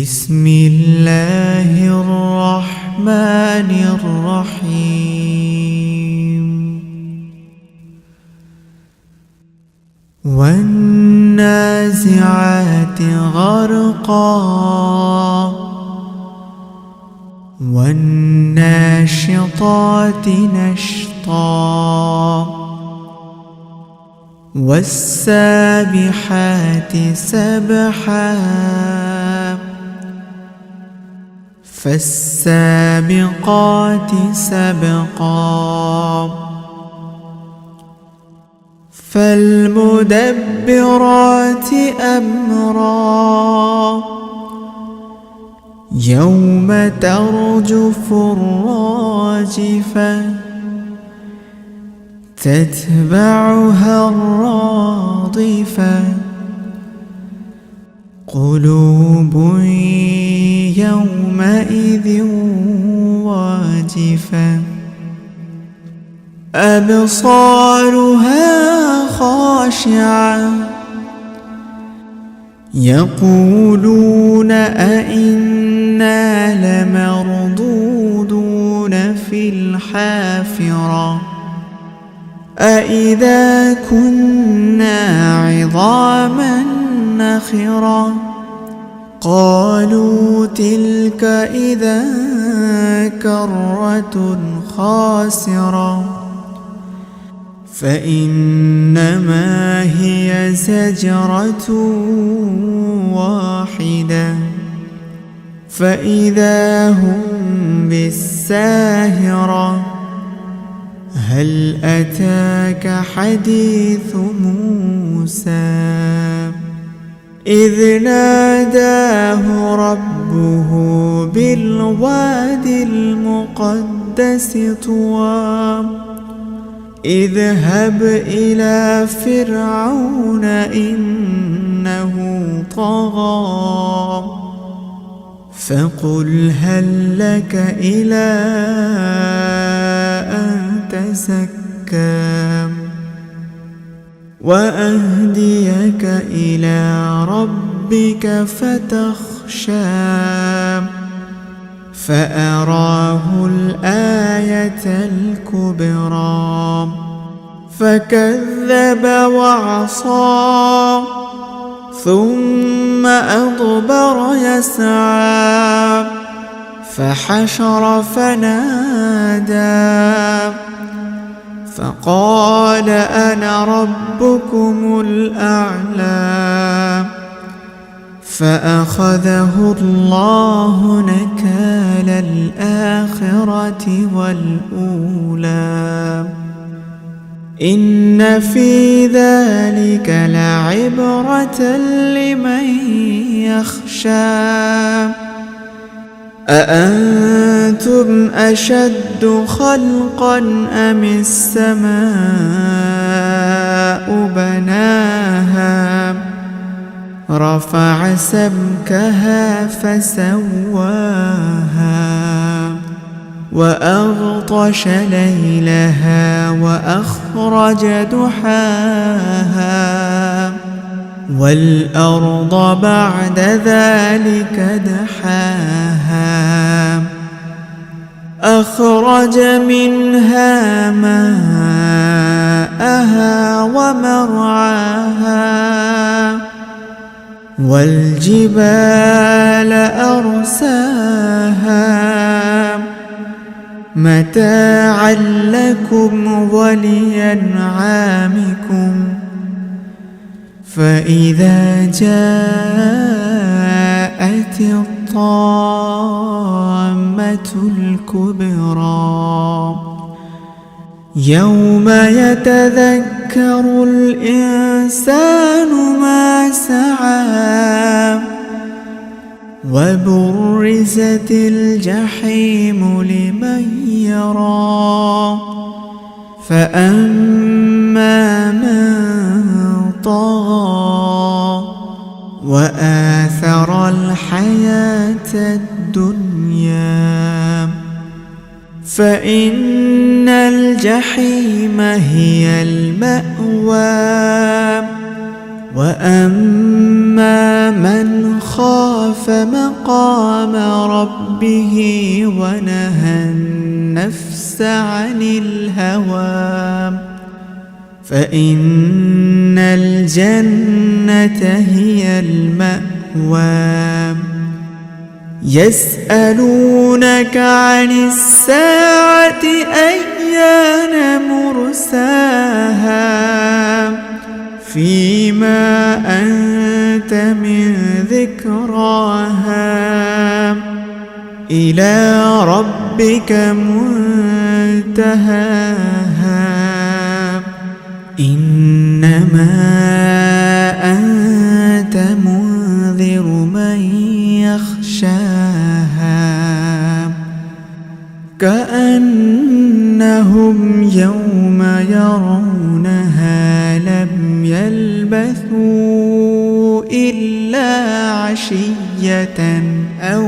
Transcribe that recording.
بسم الله الرحمن الرحيم. والنازعات غرقا والناشطات نشطا والسابحات سبحا فالسابقات سبقا فالمدبرات أمرا يوم ترجف الراجفة تتبعها الرادفة قلوب يومئذ واجفة أبصارها خاشعة يقولون أئنا لمردودون في الحافرة أئذا كنا عظاما نخرة قالوا تلك إذا كرة خاسرة فإنما هي زجرة واحدة فإذا هم بالساهرة هل أتاك حديث موسى إذ ناداه ربه بالوادي المقدس طوى اذهب إلى فرعون إنه طغى فقل هل لك إلى أن تزكى وأهديك إلى ربك فتخشى فأراه الآية الكبرى فكذب وعصى ثم أدبر يسعى فحشر فنادى فقال أنا ربكم الأعلى فأخذه الله نكال الآخرة والأولى إن في ذلك لعبرة لمن يخشى أأنتم أشد خلقا أم السماء بناها رفع سمكها فسواها وأغطش ليلها وأخرج دحاها والأرض بعد ذلك دحاها أخرج منها ماءها ومرعاها والجبال أرساها متاعا لكم ولأنعامكم فإذا جاءت الطامة الكبرى يوم يتذكر الإنسان ما سعى وبرزت الجحيم لمن يرى فأما من طغى وآثر الحياة الدنيا فإن الجحيم هي المأوى وأما من خاف مقام ربه ونهى النفس عن الهوى فإن الجنة هي المأوى. يسألونك عن الساعة أيان مرساها فيما أنت من ذكراها إلى ربك منتهاها إنما أنت منذر من يخشاها كأنهم يوم يرونها لم يلبثوا إلا عشية أو